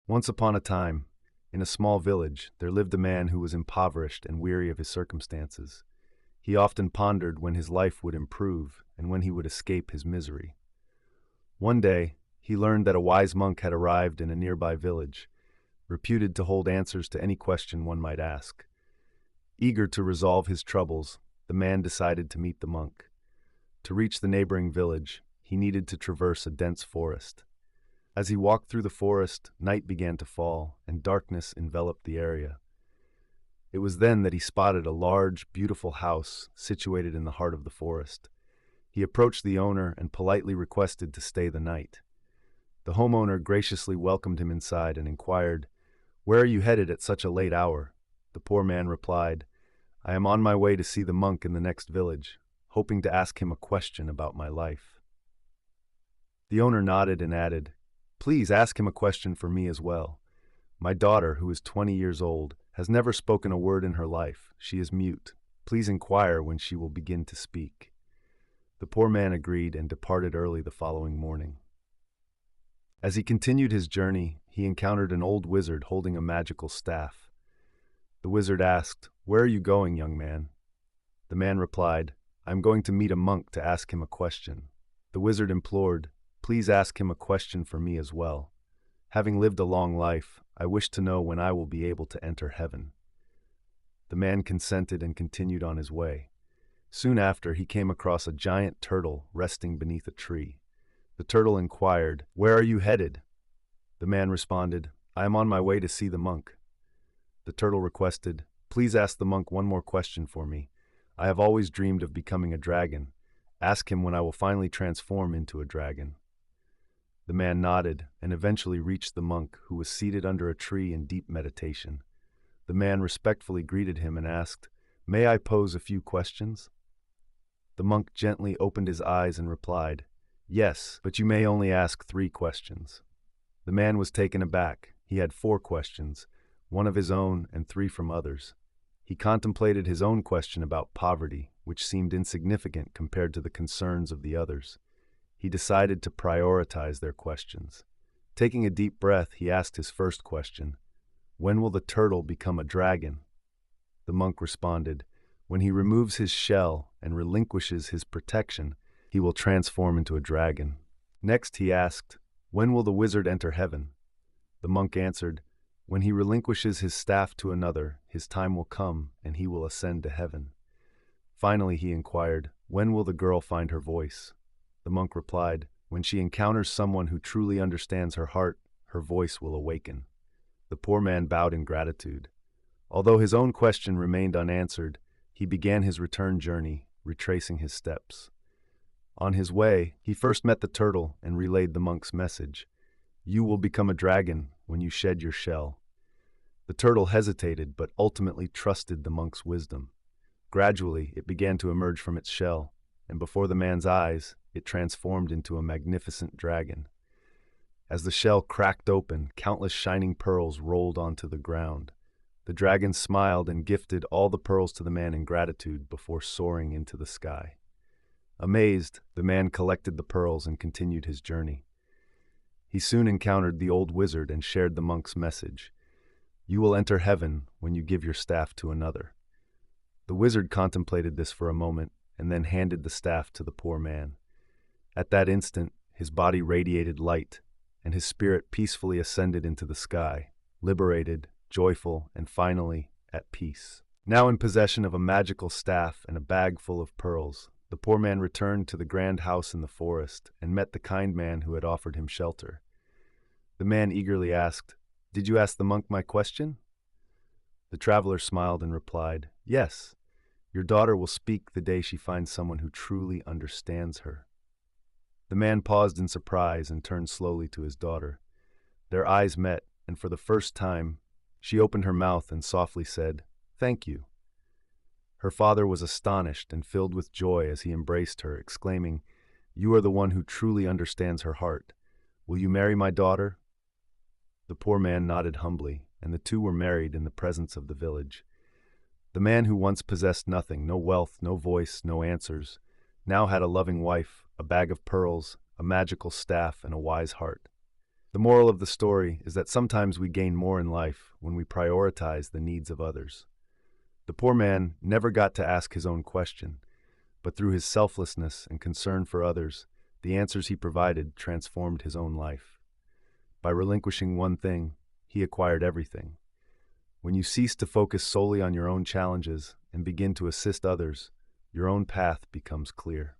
Once upon a time, in a small village, there lived a man who was impoverished and weary of his circumstances. He often pondered when his life would improve and when he would escape his misery. One day, he learned that a wise monk had arrived in a nearby village, reputed to hold answers to any question one might ask. Eager to resolve his troubles, the man decided to meet the monk. To reach the neighboring village, he needed to traverse a dense forest. As he walked through the forest, night began to fall, and darkness enveloped the area. It was then that he spotted a large, beautiful house situated in the heart of the forest. He approached the owner and politely requested to stay the night. The homeowner graciously welcomed him inside and inquired, "Where are you headed at such a late hour?" The poor man replied, "I am on my way to see the monk in the next village, hoping to ask him a question about my life." The owner nodded and added, "Please ask him a question for me as well. My daughter, who is 20 years old, has never spoken a word in her life. She is mute. Please inquire when she will begin to speak." The poor man agreed and departed early the following morning. As he continued his journey, he encountered an old wizard holding a magical staff. The wizard asked, "Where are you going, young man?" The man replied, "I am going to meet a monk to ask him a question." The wizard implored, "Please ask him a question for me as well. Having lived a long life, I wish to know when I will be able to enter heaven." The man consented and continued on his way. Soon after, he came across a giant turtle resting beneath a tree. The turtle inquired, "Where are you headed?" The man responded, "I am on my way to see the monk." The turtle requested, "Please ask the monk one more question for me. I have always dreamed of becoming a dragon. Ask him when I will finally transform into a dragon." The man nodded and eventually reached the monk, who was seated under a tree in deep meditation. The man respectfully greeted him and asked, "May I pose a few questions?" The monk gently opened his eyes and replied, "Yes, but you may only ask 3 questions." The man was taken aback. He had 4 questions, 1 of his own and 3 from others. He contemplated his own question about poverty, which seemed insignificant compared to the concerns of the others. He decided to prioritize their questions. Taking a deep breath, he asked his first question, "When will the turtle become a dragon?" The monk responded, "When he removes his shell and relinquishes his protection, he will transform into a dragon." Next, he asked, "When will the wizard enter heaven?" The monk answered, "When he relinquishes his staff to another, his time will come and he will ascend to heaven." Finally, he inquired, "When will the girl find her voice?" The monk replied, "When she encounters someone who truly understands her heart, her voice will awaken." The poor man bowed in gratitude. Although his own question remained unanswered, he began his return journey, retracing his steps. On his way, he first met the turtle and relayed the monk's message. "You will become a dragon when you shed your shell." The turtle hesitated but ultimately trusted the monk's wisdom. Gradually, it began to emerge from its shell, and before the man's eyes, it transformed into a magnificent dragon. As the shell cracked open, countless shining pearls rolled onto the ground. The dragon smiled and gifted all the pearls to the man in gratitude before soaring into the sky. Amazed, the man collected the pearls and continued his journey. He soon encountered the old wizard and shared the monk's message. "You will enter heaven when you give your staff to another." The wizard contemplated this for a moment and then handed the staff to the poor man. At that instant, his body radiated light, and his spirit peacefully ascended into the sky, liberated, joyful, and finally, at peace. Now in possession of a magical staff and a bag full of pearls, the poor man returned to the grand house in the forest and met the kind man who had offered him shelter. The man eagerly asked, "Did you ask the monk my question?" The traveler smiled and replied, "Yes. Your daughter will speak the day she finds someone who truly understands her." The man paused in surprise and turned slowly to his daughter. Their eyes met, and for the first time, she opened her mouth and softly said, "Thank you." Her father was astonished and filled with joy as he embraced her, exclaiming, "You are the one who truly understands her heart. Will you marry my daughter?" The poor man nodded humbly, and the two were married in the presence of the village. The man who once possessed nothing, no wealth, no voice, no answers, now had a loving wife, a bag of pearls, a magical staff, and a wise heart. The moral of the story is that sometimes we gain more in life when we prioritize the needs of others. The poor man never got to ask his own question, but through his selflessness and concern for others, the answers he provided transformed his own life. By relinquishing one thing, he acquired everything. When you cease to focus solely on your own challenges and begin to assist others, your own path becomes clear.